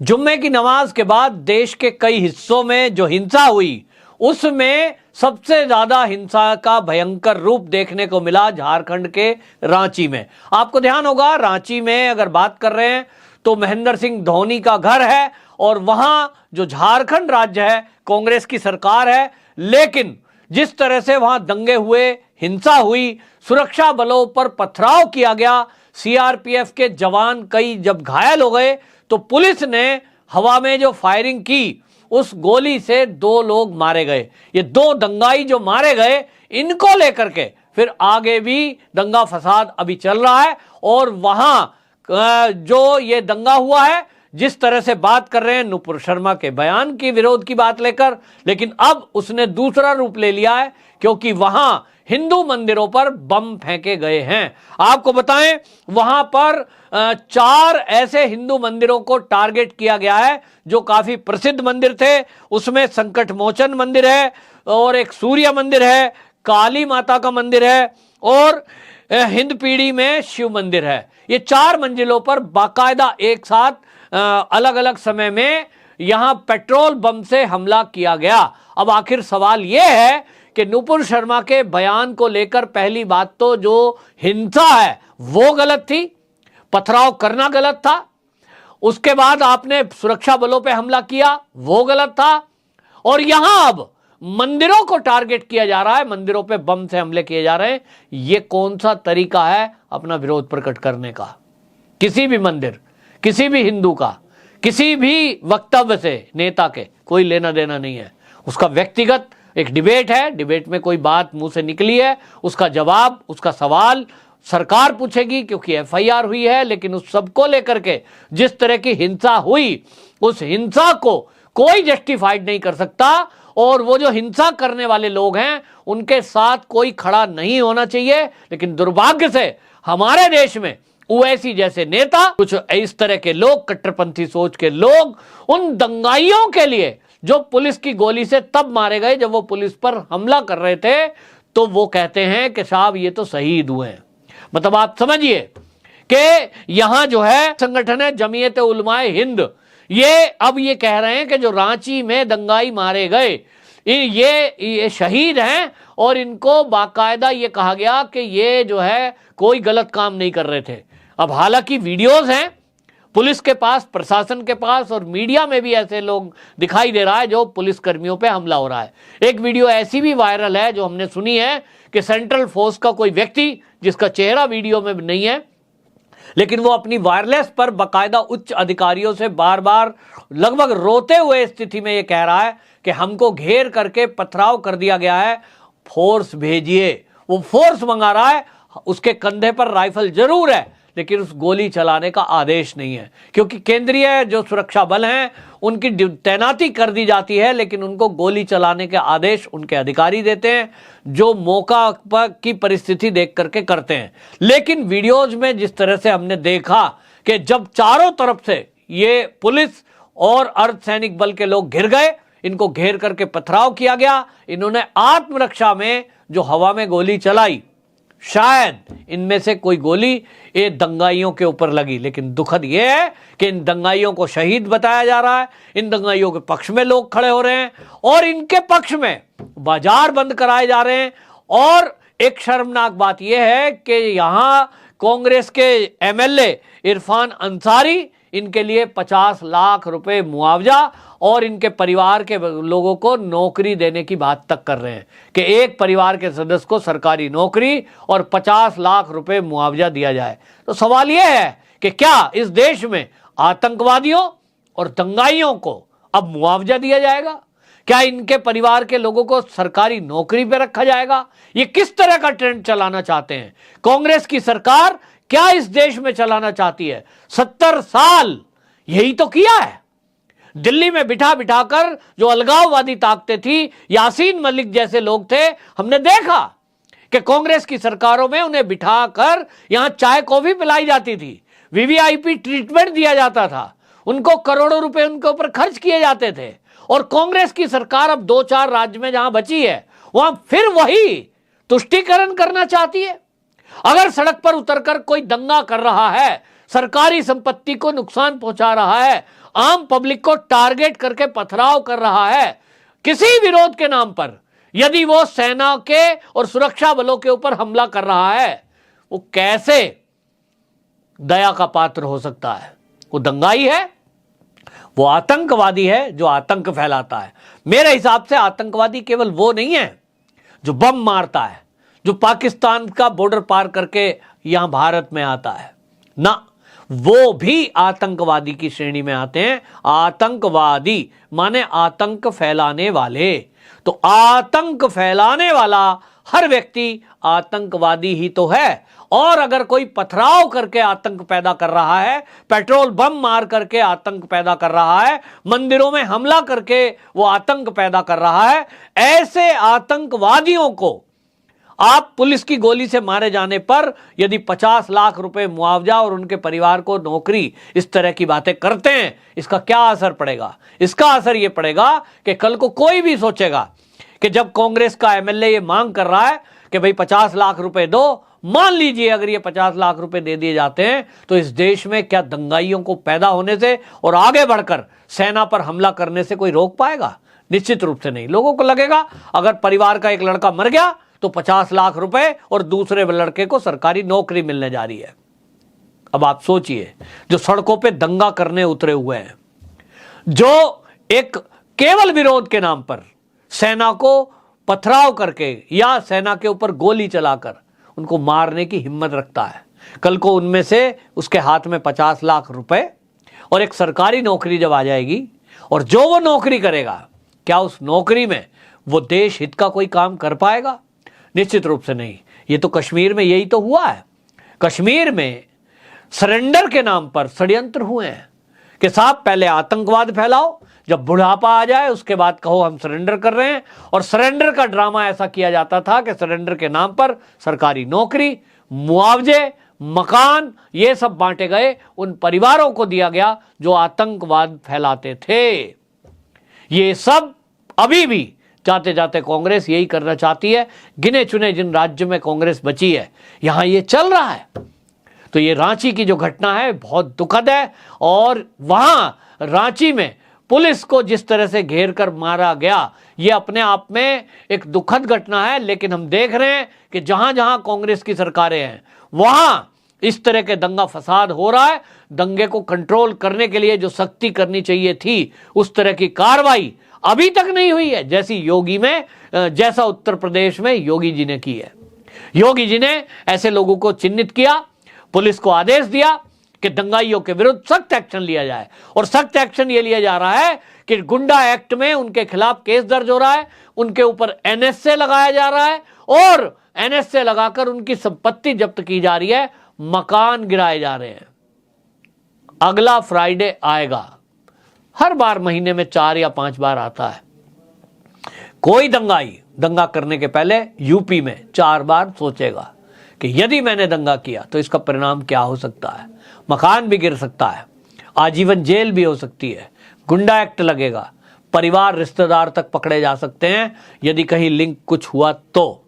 जुम्मे की नमाज के बाद देश के कई हिस्सों में जो हिंसा हुई, उसमें सबसे ज्यादा हिंसा का भयंकर रूप देखने को मिला झारखंड के रांची में। आपको ध्यान होगा, रांची में अगर बात कर रहे हैं तो महेंद्र सिंह धोनी का घर है और वहां जो झारखंड राज्य है, कांग्रेस की सरकार है। लेकिन जिस तरह से वहां दंगे हुए, हिंसा हुई, सुरक्षा बलों पर पथराव किया गया, सीआरपीएफ के जवान कई जब घायल हो गए तो पुलिस ने हवा में जो फायरिंग की, उस गोली से 2 लोग मारे गए। ये 2 दंगाई जो मारे गए, इनको लेकर के फिर आगे भी दंगा फसाद अभी चल रहा है। और वहां जो ये दंगा हुआ है, जिस तरह से बात कर रहे हैं नुपुर शर्मा के बयान की विरोध की बात लेकर, लेकिन अब उसने दूसरा रूप ले लिया है क्योंकि वहां हिंदू मंदिरों पर बम फेंके गए हैं। आपको बताएं, वहां पर 4 ऐसे हिंदू मंदिरों को टारगेट किया गया है जो काफी प्रसिद्ध मंदिर थे। उसमें संकट मोचन मंदिर है और एक सूर्य मंदिर है, काली माता का मंदिर है और हिंद पीढ़ी में शिव मंदिर है। ये 4 मंजिलों पर बाकायदा एक साथ अलग अलग समय में यहां पेट्रोल बम से हमला किया गया। अब आखिर सवाल यह है कि नुपुर शर्मा के बयान को लेकर पहली बात तो जो हिंसा है वो गलत थी, पथराव करना गलत था। उसके बाद आपने सुरक्षा बलों पे हमला किया, वो गलत था। और यहां अब मंदिरों को टारगेट किया जा रहा है, मंदिरों पे बम से हमले किए जा रहे हैं। ये कौन सा तरीका है अपना विरोध प्रकट करने का? किसी भी मंदिर, किसी भी हिंदू का, किसी भी वक्तव्य से नेता के कोई लेना देना नहीं है। उसका व्यक्तिगत एक डिबेट है, डिबेट में कोई बात मुंह से निकली है, उसका जवाब, उसका सवाल सरकार पूछेगी क्योंकि एफआईआर हुई है। लेकिन उस सबको लेकर के जिस तरह की हिंसा हुई, उस हिंसा को कोई जस्टिफाइड नहीं कर सकता। और वो जो हिंसा करने वाले लोग हैं, उनके साथ कोई खड़ा नहीं होना चाहिए। लेकिन दुर्भाग्य से हमारे देश में ओवैसी जैसे नेता, कुछ इस तरह के लोग, कट्टरपंथी सोच के लोग, उन दंगाइयों के लिए जो पुलिस की गोली से तब मारे गए जब वो पुलिस पर हमला कर रहे थे, तो वो कहते हैं कि साहब ये तो शहीद हुए हैं। मतलब आप समझिए कि यहां जो है संगठन है जमीयत उलमाए हिंद, ये अब ये कह रहे हैं कि जो रांची में दंगाई मारे गए ये शहीद हैं और इनको बाकायदा ये कहा गया कि ये जो है कोई गलत काम नहीं कर रहे थे। अब हालांकि वीडियोस हैं पुलिस के पास, प्रशासन के पास, और मीडिया में भी ऐसे लोग दिखाई दे रहा है जो पुलिस कर्मियों पे हमला हो रहा है। एक वीडियो ऐसी भी वायरल है जो हमने सुनी है कि सेंट्रल फोर्स का कोई व्यक्ति, जिसका चेहरा वीडियो में नहीं है, लेकिन वो अपनी वायरलेस पर बाकायदा उच्च अधिकारियों से बार बार लगभग रोते हुए स्थिति में ये कह रहा है कि हमको घेर करके पथराव कर दिया गया है, फोर्स भेजिए। वो फोर्स मंगा रहा है, उसके कंधे पर राइफल जरूर है लेकिन उस गोली चलाने का आदेश नहीं है, क्योंकि केंद्रीय जो सुरक्षा बल हैं उनकी तैनाती कर दी जाती है, लेकिन उनको गोली चलाने के आदेश उनके अधिकारी देते हैं जो मौका पर की परिस्थिति देख करके करते हैं। लेकिन वीडियोज में जिस तरह से हमने देखा कि जब चारों तरफ से ये पुलिस और अर्धसैनिक बल के लोग घिर गए, इनको घेर करके पथराव किया गया, इन्होंने आत्मरक्षा में जो हवा में गोली चलाई, शायद इनमें से कोई गोली ये दंगाइयों के ऊपर लगी। लेकिन दुखद ये है कि इन दंगाइयों को शहीद बताया जा रहा है, इन दंगाइयों के पक्ष में लोग खड़े हो रहे हैं और इनके पक्ष में बाजार बंद कराए जा रहे हैं। और एक शर्मनाक बात यह है कि यहां कांग्रेस के एमएलए इरफान अंसारी इनके लिए 50 लाख रुपए मुआवजा और इनके परिवार के लोगों को नौकरी देने की बात तक कर रहे हैं कि एक परिवार के सदस्य को सरकारी नौकरी और 50 लाख रुपए मुआवजा दिया जाए। तो सवाल यह है कि क्या इस देश में आतंकवादियों और दंगाइयों को अब मुआवजा दिया जाएगा? क्या इनके परिवार के लोगों को सरकारी नौकरी पे रखा जाएगा? ये किस तरह का ट्रेंड चलाना चाहते हैं कांग्रेस की सरकार? क्या इस देश में चलाना चाहती है? 70 साल यही तो किया है। दिल्ली में बिठा बिठाकर जो अलगाववादी ताकतें थी, यासीन मलिक जैसे लोग थे, हमने देखा कि कांग्रेस की सरकारों में उन्हें बिठाकर यहां चाय कॉफी पिलाई जाती थी, वीवीआईपी ट्रीटमेंट दिया जाता था, उनको करोड़ों रुपए उनके ऊपर खर्च किए जाते थे। और कांग्रेस की सरकार अब 2-4 राज्य में जहां बची है, वहां फिर वही तुष्टीकरण करना चाहती है। अगर सड़क पर उतरकर कोई दंगा कर रहा है, सरकारी संपत्ति को नुकसान पहुंचा रहा है, आम पब्लिक को टारगेट करके पथराव कर रहा है किसी विरोध के नाम पर, यदि वो सेना के और सुरक्षा बलों के ऊपर हमला कर रहा है, वो कैसे दया का पात्र हो सकता है? वो दंगाई है, वो आतंकवादी है जो आतंक फैलाता है। मेरे हिसाब से आतंकवादी केवल वो नहीं है जो बम मारता है, जो पाकिस्तान का बॉर्डर पार करके यहां भारत में आता है, ना, वो भी आतंकवादी की श्रेणी में आते हैं। आतंकवादी माने आतंक फैलाने वाले। तो आतंक फैलाने वाला हर व्यक्ति आतंकवादी ही तो है। और अगर कोई पथराव करके आतंक पैदा कर रहा है, पेट्रोल बम मार करके आतंक पैदा कर रहा है, मंदिरों में हमला करके वो आतंक पैदा कर रहा है, ऐसे आतंकवादियों को आप पुलिस की गोली से मारे जाने पर यदि 50 लाख रुपए मुआवजा और उनके परिवार को नौकरी, इस तरह की बातें करते हैं, इसका क्या असर पड़ेगा? इसका असर यह पड़ेगा कि कल को कोई भी सोचेगा कि जब कांग्रेस का एमएलए ये मांग कर रहा है कि भाई 50 लाख रुपए दो, मान लीजिए अगर ये 50 लाख रुपए दे दिए जाते हैं, तो इस देश में क्या दंगाइयों को पैदा होने से और आगे बढ़कर सेना पर हमला करने से कोई रोक पाएगा? निश्चित रूप से नहीं। लोगों को लगेगा अगर परिवार का एक लड़का मर गया तो 50 लाख रुपए और दूसरे लड़के को सरकारी नौकरी मिलने जा रही है। अब आप सोचिए, जो सड़कों पे दंगा करने उतरे हुए हैं, जो एक केवल विरोध के नाम पर सेना को पथराव करके या सेना के ऊपर गोली चलाकर उनको मारने की हिम्मत रखता है, कल को उनमें से उसके हाथ में 50 लाख रुपए और एक सरकारी नौकरी जब आ जाएगी, और जो वो नौकरी करेगा, क्या उस नौकरी में वो देश हित का कोई काम कर पाएगा? निश्चित रूप से नहीं। ये तो कश्मीर में यही तो हुआ है। कश्मीर में सरेंडर के नाम पर षड्यंत्र हुए हैं कि साहब पहले आतंकवाद फैलाओ, जब बुढ़ापा आ जाए उसके बाद कहो हम सरेंडर कर रहे हैं। और सरेंडर का ड्रामा ऐसा किया जाता था कि सरेंडर के नाम पर सरकारी नौकरी, मुआवजे, मकान, ये सब बांटे गए, उन परिवारों को दिया गया जो आतंकवाद फैलाते थे। ये सब अभी भी जाते जाते कांग्रेस यही करना चाहती है। गिने चुने जिन राज्य में कांग्रेस बची है, यहां ये चल रहा है। तो ये रांची की जो घटना है बहुत दुखद है, और वहां रांची में पुलिस को जिस तरह से घेर कर मारा गया, ये अपने आप में एक दुखद घटना है। लेकिन हम देख रहे हैं कि जहां जहां कांग्रेस की सरकारें हैं, वहां इस तरह के दंगा फसाद हो रहा है। दंगे को कंट्रोल करने के लिए जो सख्ती करनी चाहिए थी, उस तरह की कार्रवाई अभी तक नहीं हुई है, जैसा उत्तर प्रदेश में योगी जी ने की है। योगी जी ने ऐसे लोगों को चिन्हित किया, पुलिस को आदेश दिया कि दंगाइयों के विरुद्ध सख्त एक्शन लिया जाए। और सख्त एक्शन ये लिया जा रहा है कि गुंडा एक्ट में उनके खिलाफ केस दर्ज हो रहा है, उनके ऊपर एनएसए लगाया जा रहा है, और एनएसए लगाकर उनकी संपत्ति जब्त की जा रही है, मकान गिराए जा रहे हैं। अगला फ्राइडे आएगा, हर बार महीने में 4 या 5 बार आता है। कोई दंगाई दंगा करने के पहले यूपी में 4 बार सोचेगा कि यदि मैंने दंगा किया तो इसका परिणाम क्या हो सकता है। मकान भी गिर सकता है, आजीवन जेल भी हो सकती है, गुंडा एक्ट लगेगा, परिवार रिश्तेदार तक पकड़े जा सकते हैं यदि कहीं लिंक कुछ हुआ तो।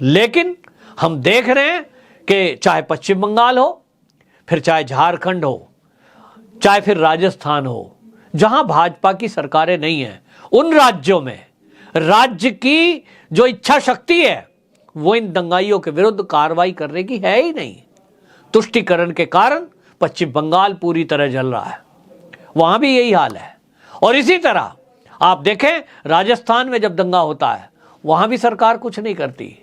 लेकिन हम देख रहे हैं कि चाहे पश्चिम बंगाल हो, फिर चाहे झारखंड हो, चाहे फिर राजस्थान हो, जहां भाजपा की सरकारें नहीं हैं, उन राज्यों में राज्य की जो इच्छा शक्ति है वो इन दंगाइयों के विरुद्ध कार्रवाई करने की है ही नहीं। तुष्टीकरण के कारण पश्चिम बंगाल पूरी तरह जल रहा है, वहां भी यही हाल है। और इसी तरह आप देखें, राजस्थान में जब दंगा होता है वहां भी सरकार कुछ नहीं करती।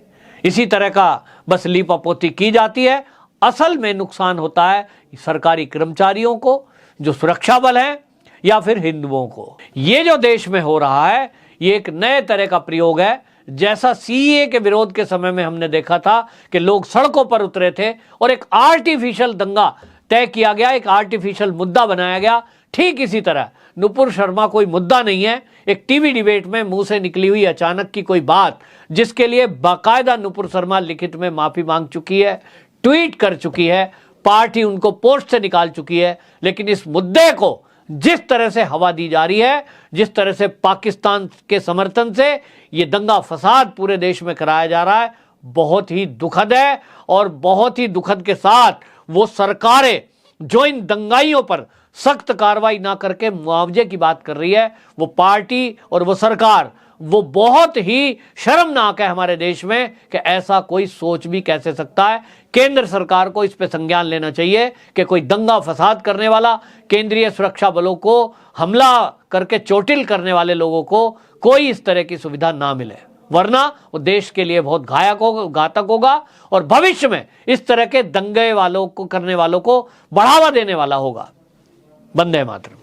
इसी तरह का बस लीपापोती की जाती है। असल में नुकसान होता है सरकारी कर्मचारियों को, जो सुरक्षा बल है, या फिर हिंदुओं को। ये जो देश में हो रहा है, ये एक नए तरह का प्रयोग है। जैसा सीए के विरोध के समय में हमने देखा था कि लोग सड़कों पर उतरे थे और एक आर्टिफिशियल दंगा तय किया गया, एक आर्टिफिशियल मुद्दा बनाया गया। ठीक इसी तरह नुपुर शर्मा कोई मुद्दा नहीं है, एक टीवी डिबेट में मुंह से निकली हुई अचानक की कोई बात, जिसके लिए बाकायदा नुपुर शर्मा लिखित में माफी मांग चुकी है, ट्वीट कर चुकी है, पार्टी उनको पोस्ट से निकाल चुकी है। लेकिन इस मुद्दे को जिस तरह से हवा दी जा रही है, जिस तरह से पाकिस्तान के समर्थन से ये दंगा फसाद पूरे देश में कराया जा रहा है, बहुत ही दुखद है। और बहुत ही दुखद के साथ वो सरकारें जो इन दंगाइयों पर सख्त कार्रवाई ना करके मुआवजे की बात कर रही है, वो पार्टी और वो सरकार, वो बहुत ही शर्मनाक है हमारे देश में कि ऐसा कोई सोच भी कैसे सकता है। केंद्र सरकार को इस पे संज्ञान लेना चाहिए कि कोई दंगा फसाद करने वाला, केंद्रीय सुरक्षा बलों को हमला करके चोटिल करने वाले लोगों को कोई इस तरह की सुविधा ना मिले, वरना वो देश के लिए बहुत घातक होगा और भविष्य में इस तरह के दंगे वालों को करने वालों को बढ़ावा देने वाला होगा। वंदे मातरम।